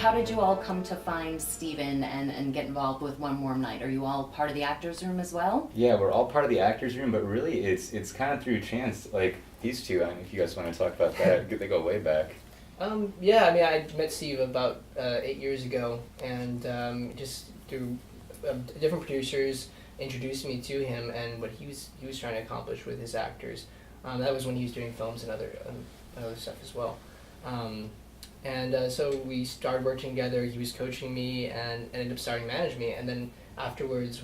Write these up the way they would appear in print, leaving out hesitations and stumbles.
how did you all come to find Steven and get involved with One Warm Night? Are you all part of the actors room as well? Yeah, we're all part of the actors room, but really it's kind of through chance. Like these two, I mean, if you guys want to talk about that, they go way back. Yeah, I mean, I met Steve about 8 years ago, and just through different producers introduced me to him and what he was trying to accomplish with his actors. That was when he was doing films and other stuff as well. So we started working together. He was coaching me and ended up starting to manage me. And then afterwards,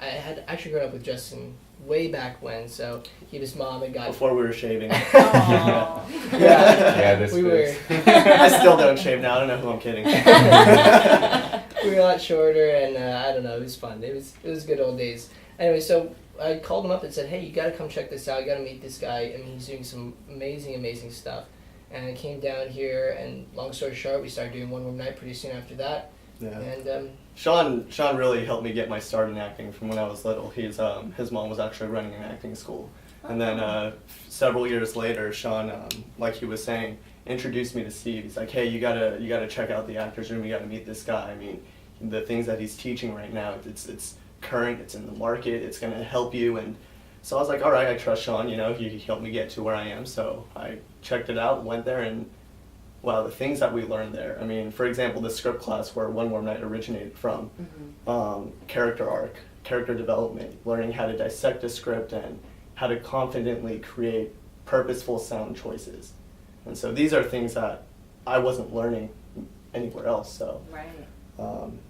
I had actually grown up with Justin way back when, so his mom had got... Before we were shaving. Aww. Yeah, we were... I still don't shave now, I don't know who I'm kidding. We were a lot shorter, and I don't know, it was fun. It was good old days. Anyway, so I called him up and said, hey, you gotta come check this out, you gotta meet this guy. I mean, he's doing some amazing, amazing stuff. And I came down here, and long story short, we started doing One Warm Night pretty soon after that. Yeah. And Sean really helped me get my start in acting from when I was little. His mom was actually running an acting school. And then several years later, Sean, like he was saying, introduced me to Steve. He's like, hey, you gotta check out the actors room, you gotta meet this guy. I mean, the things that he's teaching right now, it's current, it's in the market, it's gonna help you. And so I was like, all right, I trust Sean, you know, he helped me get to where I am. So I checked it out, went there, and wow, the things that we learned there. I mean, for example, the script class where One Warm Night originated from, character arc, character development, learning how to dissect a script and how to confidently create purposeful sound choices. And so these are things that I wasn't learning anywhere else. So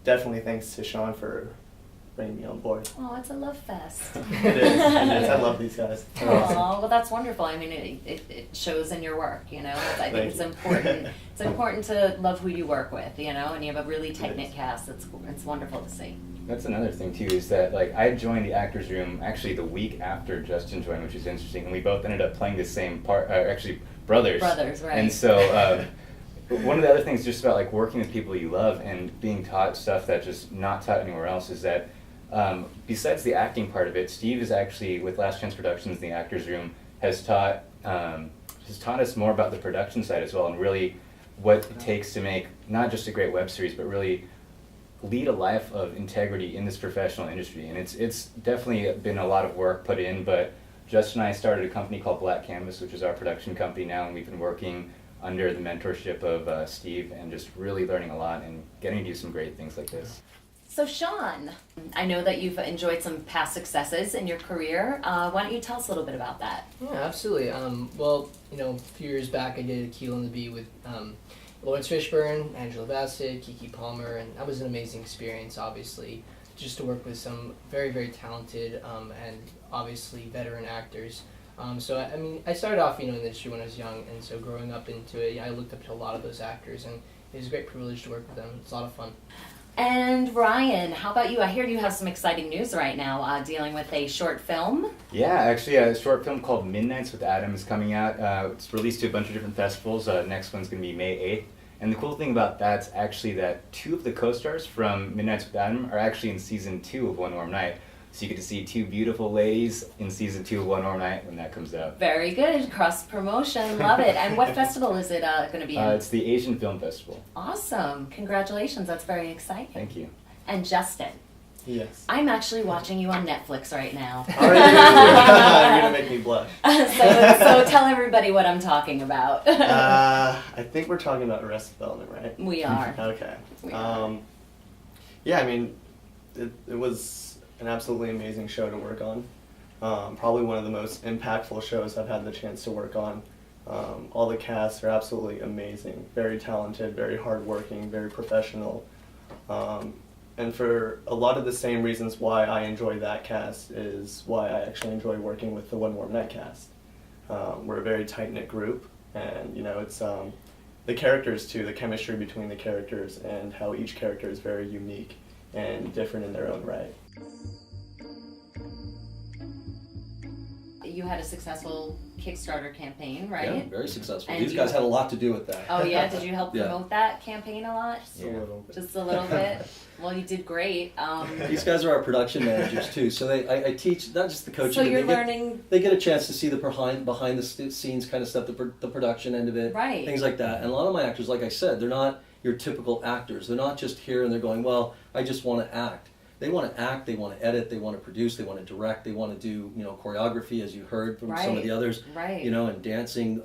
definitely thanks to Sean for bringing me on board. Oh, it's a love fest. It is. I love these guys. Oh, well, that's wonderful. I mean, it shows in your work, you know. I think it's important. It's important to love who you work with, you know, and you have a really tight-knit cast. It's wonderful to see. That's another thing, too, is that, like, I joined the actors room actually the week after Justin joined, which is interesting, and we both ended up playing the same part, actually brothers. Brothers, right. And so one of the other things just about, like, working with people you love and being taught stuff that's just not taught anywhere else is that besides the acting part of it, Steve is actually, with Last Chance Productions, the actors room, has taught us more about the production side as well, and really what it takes to make not just a great web series, but really lead a life of integrity in this professional industry. And it's definitely been a lot of work put in, but Justin and I started a company called Black Canvas, which is our production company now, and we've been working under the mentorship of Steve and just really learning a lot and getting to do some great things like this. So Sean, I know that you've enjoyed some past successes in your career. Why don't you tell us a little bit about that? yeah, absolutely. Well, you know, a few years back I did a Keel on the Bee with Lawrence Fishburne, Angela Bassett, Keke Palmer, and that was an amazing experience, obviously, just to work with some very, very talented and obviously veteran actors. So, I mean, I started off, you know, in the industry when I was young, and so growing up into it, I looked up to a lot of those actors, and it was a great privilege to work with them. It's a lot of fun. And Ryan, how about you? I hear you have some exciting news right now, dealing with a short film. Yeah, actually a short film called Midnights with Adam is coming out. It's released to a bunch of different festivals. Next one's going to be May 8th. And the cool thing about that's actually that 2 of the co-stars from Midnights with Adam are actually in season 2 of One Warm Night. So you get to see 2 beautiful ladies in season 2 of One Warm Night when that comes out. Very good. Cross-promotion. Love it. And what festival is it going to be in? It's the Asian Film Festival. Awesome. Congratulations. That's very exciting. Thank you. And Justin. Yes. I'm actually watching you on Netflix right now. All right, you're going to make me blush. So tell everybody what I'm talking about. I think we're talking about Arrested Development, right? We are. Okay. We are. Yeah, I mean, it was an absolutely amazing show to work on. Probably one of the most impactful shows I've had the chance to work on. All the casts are absolutely amazing, very talented, very hardworking, very professional. And for a lot of the same reasons why I enjoy that cast is why I actually enjoy working with the One Warm Night cast. We're a very tight-knit group, and you know, it's the characters too, the chemistry between the characters and how each character is very unique and different in their own right. You had a successful Kickstarter campaign, right? Yeah, very successful. And These guys had a lot to do with that. Oh yeah, did you help Yeah. promote that campaign a lot? Just a little bit. Just a little bit? Well, you did great. These guys are our production managers too, so I teach not just the coaching. So but you're they get- learning... They get a chance to see the behind the scenes kind of stuff, the production end of it, Right. things like that. And a lot of my actors, like I said, they're not your typical actors. They're not just here and they're going, well, I just want to act. They want to act, they want to edit, they want to produce, they want to direct, they want to do, choreography, as you heard from some of the others, Right. and dancing,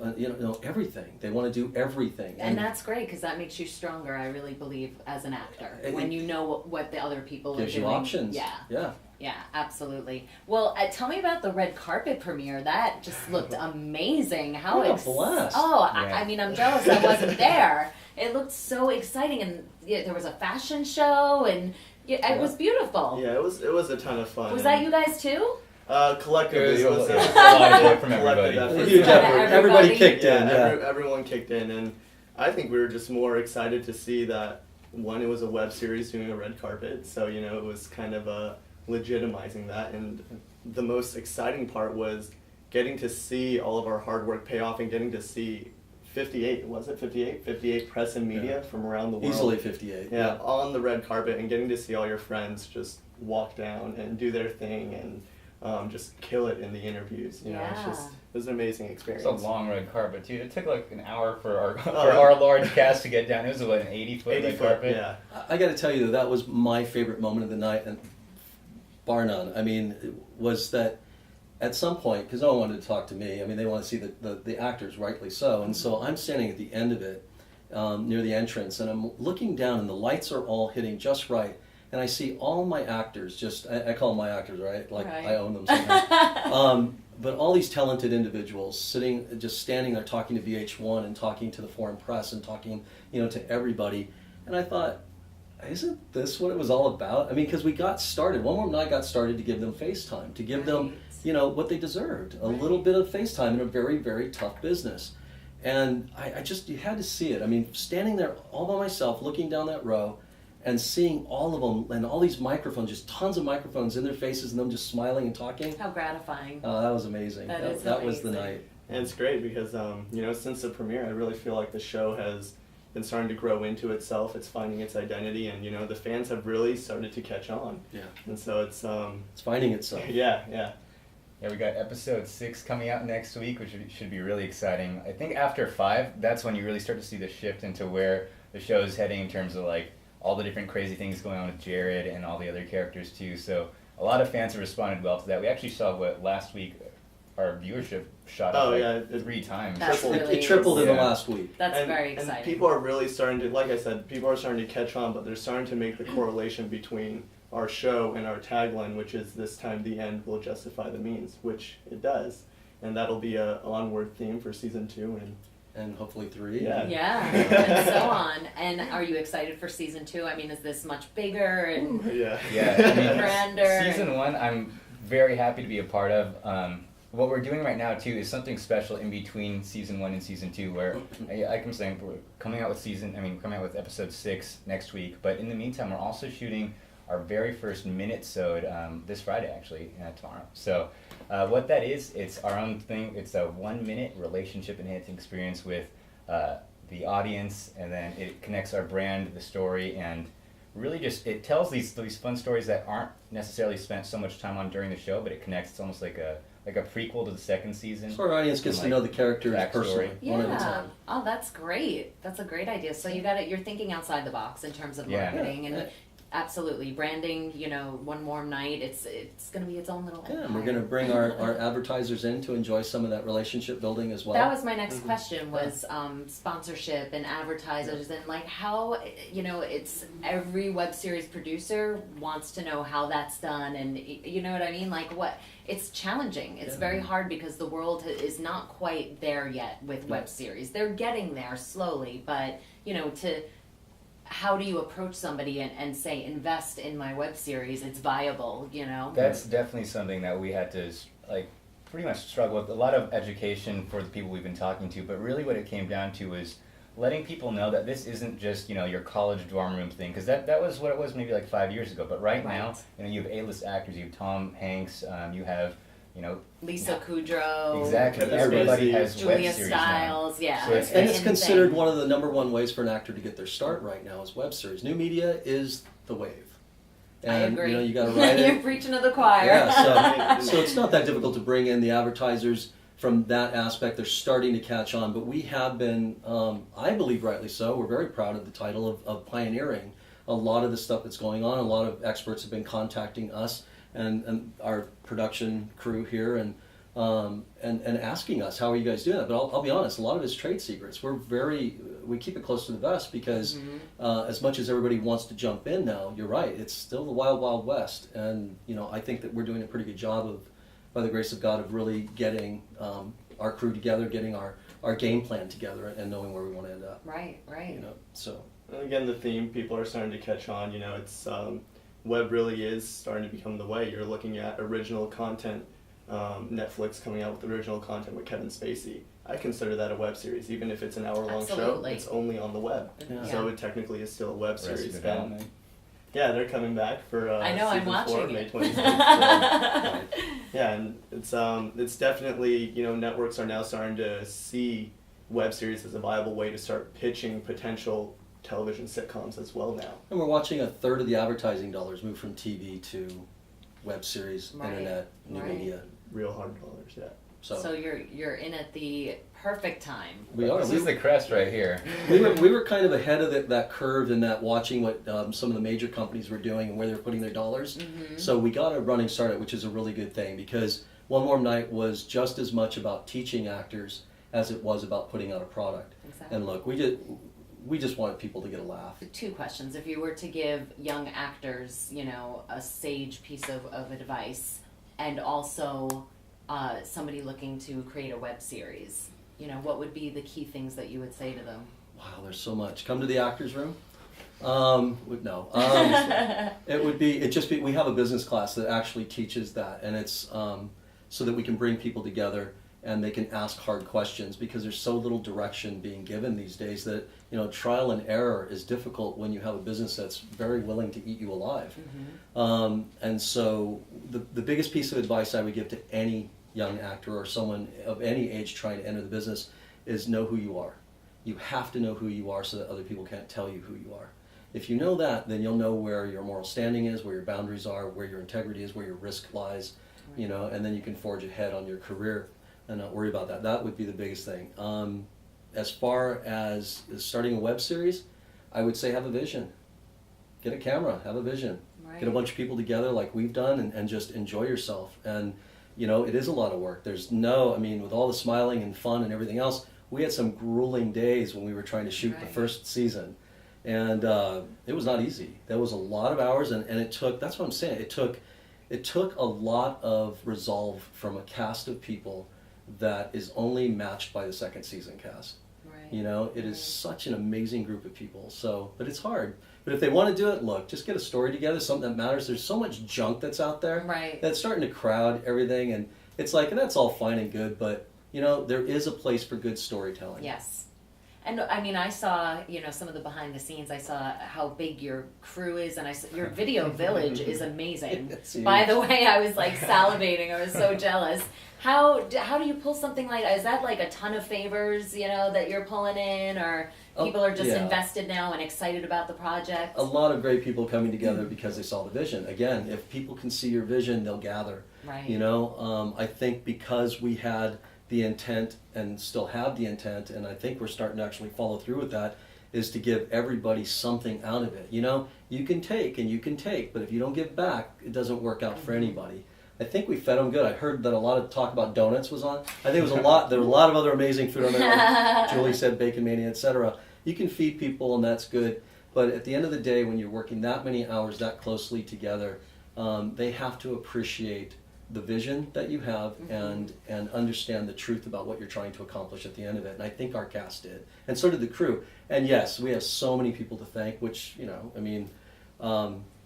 everything. They want to do everything. And that's great, because that makes you stronger, I really believe, as an actor. When you know what the other people are doing. Gives you options. Yeah. Yeah, absolutely. Well, tell me about the red carpet premiere. That just looked amazing. How What a blast. Oh, Yeah. I mean, I'm jealous I wasn't there. It looked so exciting, and there was a fashion show, and it was beautiful. Yeah, it was a ton of fun. Was that you guys too? Collectively, It was a a lot of work from collective everybody. effort. Huge effort. Everybody kicked in. Everyone kicked in, and I think we were just more excited to see that, one, it was a web series doing a red carpet, so it was kind of legitimizing that, and the most exciting part was getting to see all of our hard work pay off and getting to see 58 press and media from around the world. Easily 58. Yeah, on the red carpet, and getting to see all your friends just walk down and do their thing and just kill it in the interviews. It was an amazing experience. It's a long red carpet too. It took like an hour for our large cast to get down. It was an 80-foot red carpet. Yeah. I got to tell you, that was my favorite moment of the night, and bar none. I mean, was that at some point, because no one wanted to talk to me, I mean, they want to see the actors, rightly so, and so I'm standing at the end of it, near the entrance, and I'm looking down, and the lights are all hitting just right, and I see all my actors, I call them my actors, right? Like, Right. I own them somehow. But all these talented individuals just standing there talking to VH1 and talking to the foreign press and talking, to everybody, and I thought, isn't this what it was all about? I mean, because we got started. One more night got started to give them FaceTime, to give them, what they deserved. A little bit of FaceTime in a very, very tough business. And you had to see it. I mean, standing there all by myself, looking down that row, and seeing all of them, and all these microphones, just tons of microphones in their faces, and them just smiling and talking. How gratifying. Oh, that was amazing. That was the night. And it's great because, since the premiere, I really feel like the show has been starting to grow into itself. It's finding its identity, and the fans have really started to catch on. Yeah. And so it's finding itself. Yeah. Yeah, we got episode 6 coming out next week, which should be really exciting. I think after 5, that's when you really start to see the shift into where the show is heading in terms of like all the different crazy things going on with Jared and all the other characters too. So a lot of fans have responded well to that. We actually saw last week our viewership shot up 3 times. That's It tripled in the last week. That's very exciting. And people are really starting to, like I said, people are starting to catch on, but they're starting to make the correlation between our show and our tagline, which is "This time the end will justify the means," which it does, and that'll be an onward theme for season 2 and hopefully 3. Yeah, and so on. And are you excited for season 2? I mean, is this much bigger and Yeah, I mean, grander? Season 1, I'm very happy to be a part of. What we're doing right now too is something special in between season 1 and season 2, where I'm saying we're coming out with episode 6 next week. But in the meantime, we're also shooting our very first minute-sode this Friday, actually, tomorrow. So what that is, it's our own thing. It's a 1-minute relationship-enhancing experience with the audience, and then it connects our brand, the story, and really just it tells these fun stories that aren't necessarily spent so much time on during the show, but it connects. It's almost like a prequel to the second season. So our audience gets to know the characters personally, one at a time. Oh, that's great. That's a great idea. So you're thinking outside the box in terms of marketing and absolutely branding. One more night. It's going to be its own little. Yeah, and we're going to bring our advertisers in to enjoy some of that relationship building as well. That was my next question. Was sponsorship and advertisers and like how it's every web series producer wants to know how that's done, and you know what I mean. Like what. It's challenging. It's very hard because the world is not quite there yet with web series. They're getting there slowly, but how do you approach somebody and say, invest in my web series, it's viable, That's definitely something that we had to pretty much struggle with. A lot of education for the people we've been talking to, but really what it came down to was letting people know that this isn't just your college dorm room thing, because that was what it was maybe like 5 years ago. But right now, you have A-list actors. You have Tom Hanks. You have Lisa Kudrow. Exactly. Kevin Everybody Spacey, has Julia web series Stiles. now. Yeah. So And it's considered one of the number 1 ways for an actor to get their start right now is web series. New media is the wave. And, I agree. You got to write it. You're preaching to the choir. Yeah, so it's not that difficult to bring in the advertisers, from that aspect, they're starting to catch on. But we have been, I believe rightly so, we're very proud of the title of pioneering a lot of the stuff that's going on. A lot of experts have been contacting us and our production crew here and asking us, how are you guys doing that? But I'll be honest, a lot of it's trade secrets. We keep it close to the vest because as much as everybody wants to jump in now, you're right, it's still the wild, wild west. And, I think that we're doing a pretty good job of, by the grace of God, of really getting our crew together, getting our game plan together and knowing where we want to end up. Right. So. And again, the theme, people are starting to catch on. It's web really is starting to become the way. You're looking at original content. Netflix coming out with original content with Kevin Spacey. I consider that a web series, even if it's an hour-long show. Absolutely. It's only on the web, Yeah. so it technically is still a web Arrested series. Development. Yeah, they're coming back for I know, I'm season 4, watching May it. 26th. Yeah, and it's definitely, networks are now starting to see web series as a viable way to start pitching potential television sitcoms as well now. And we're watching a third of the advertising dollars move from TV to web series, Right. internet, new Right. media. Real hard dollars, yeah. So you're in at the perfect time. We are. This is the crest right here. We were kind of ahead of that curve in that, watching what some of the major companies were doing and where they're putting their dollars. So we got a running start at it, which is a really good thing, because One More Night was just as much about teaching actors as it was about putting out a product. Exactly. And look, we just wanted people to get a laugh. 2 questions. If you were to give young actors, a sage piece of advice, and also somebody looking to create a web series, what would be the key things that you would say to them? Wow, there's so much. Come to the actors room. No. We have a business class that actually teaches that, and it's so that we can bring people together and they can ask hard questions, because there's so little direction being given these days that, trial and error is difficult when you have a business that's very willing to eat you alive. And so the biggest piece of advice I would give to any young actor or someone of any age trying to enter the business is know who you are. You have to know who you are so that other people can't tell you who you are. If you know that, then you'll know where your moral standing is, where your boundaries are, where your integrity is, where your risk lies, and then you can forge ahead on your career and not worry about that. That would be the biggest thing. As far as starting a web series, I would say have a vision. Get a camera, have a vision. Right. Get a bunch of people together like we've done and just enjoy yourself. And, it is a lot of work. With all the smiling and fun and everything else, we had some grueling days when we were trying to shoot the first season. And it was not easy. There was a lot of hours, and it took, that's what I'm saying, it took a lot of resolve from a cast of people that is only matched by the second season cast. Right. It is such an amazing group of people. But it's hard. But if they want to do it, look, just get a story together, something that matters. There's so much junk that's out there Right. that's starting to crowd everything, and it's like, and that's all fine and good, but there is a place for good storytelling. Yes. And I saw, some of the behind the scenes. I saw how big your crew is, and your video village is amazing. It's huge. By the way, I was like salivating. I was so jealous. How do you pull something like that? Is that like a ton of favors, that you're pulling in, or people are just yeah. invested now and excited about the project? A lot of great people coming together because they saw the vision. Again, if people can see your vision, they'll gather. Right. I think because we had the intent and still have the intent, and I think we're starting to actually follow through with that, is to give everybody something out of it. You can take and you can take, but if you don't give back, it doesn't work out for anybody. I think we fed them good. I heard that a lot of talk about donuts was on. I think it was a lot. There were a lot of other amazing food on there. Like Julie said, Bacon Mania, etc. You can feed people, and that's good. But at the end of the day, when you're working that many hours that closely together, they have to appreciate the vision that you have and understand the truth about what you're trying to accomplish at the end of it. And I think our cast did, and so did the crew. And yes, we have so many people to thank, which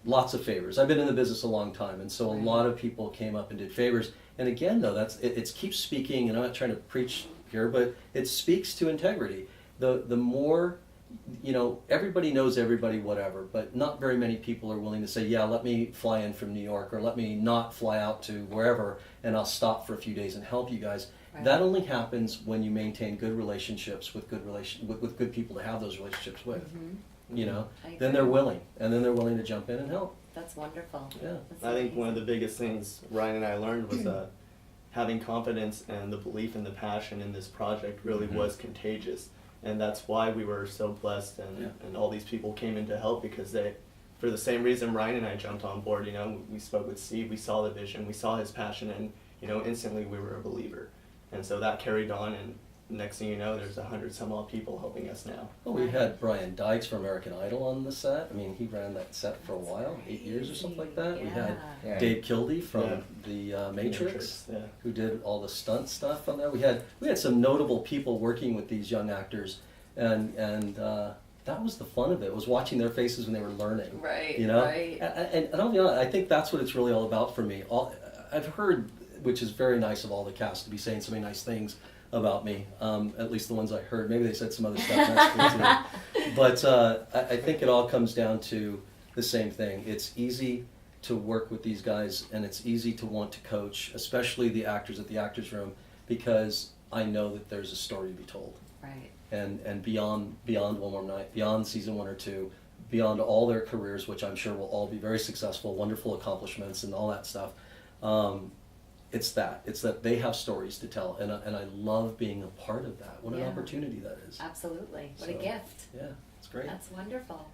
lots of favors. I've been in the business a long time, and so a lot of people came up and did favors. And again, though, it keeps speaking, and I'm not trying to preach here, but it speaks to integrity. The more, everybody knows everybody, whatever, but not very many people are willing to say, yeah, let me fly in from New York, or let me not fly out to wherever, and I'll stop for a few days and help you guys. Right. That only happens when you maintain good relationships with good people to have those relationships with. Then they're willing, and then they're willing to jump in and help. That's wonderful. Yeah. That's I think amazing. one of the biggest things Ryan and I learned was having confidence and the belief and the passion in this project really Mhm. was contagious. And that's why we were so blessed, and all these people came in to help, because they, for the same reason Ryan and I jumped on board. You know, we spoke with Steve, we saw the vision, we saw his passion, and you know, instantly we were a believer. And so that carried on, and next thing you know, there's 100 some odd people helping us now. Well, we had Brian Dykes from American Idol on the set. I mean, he ran that set for a while, 8 years or something like that. We had Yeah. Dave Kildee from Yeah. the Matrix, Yeah. who did all the stunt stuff on there. We had some notable people working with these young actors, and that was the fun of it, was watching their faces when they were learning. Right, You know, right. and I'll be honest, I think that's what it's really all about for me. I've heard, which is very nice of all the cast to be saying so many nice things about me, at least the ones I heard. Maybe they said some other stuff, and that's cool too. But I think it all comes down to the same thing. It's easy to work with these guys, and it's easy to want to coach, especially the actors at the Actors Room, because I know that there's a story to be told. Right. And beyond One More Night, beyond season 1 or 2, beyond all their careers, which I'm sure will all be very successful, wonderful accomplishments and all that stuff. It's that they have stories to tell, and I love being a part of that. What an Yeah. opportunity that is. Absolutely. What a So, gift. Yeah, it's great. That's wonderful.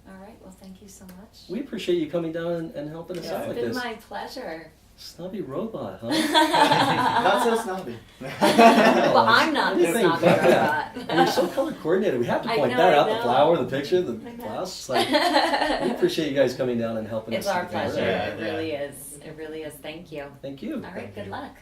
All right. Well, thank you so much. We appreciate you coming down and helping us Yeah. out It's like been this. my pleasure. Snobby robot, huh? Not so snobby. Well, I'm not the Anything snobby but robot. that. And you're so color coordinated. We have to I point know, that I out. The know. flower, the picture, the I know. glass. Like, we appreciate you guys coming down and helping It's us. our together. pleasure. Yeah, It really is. It really is. Thank you. Thank you. All right. Good luck.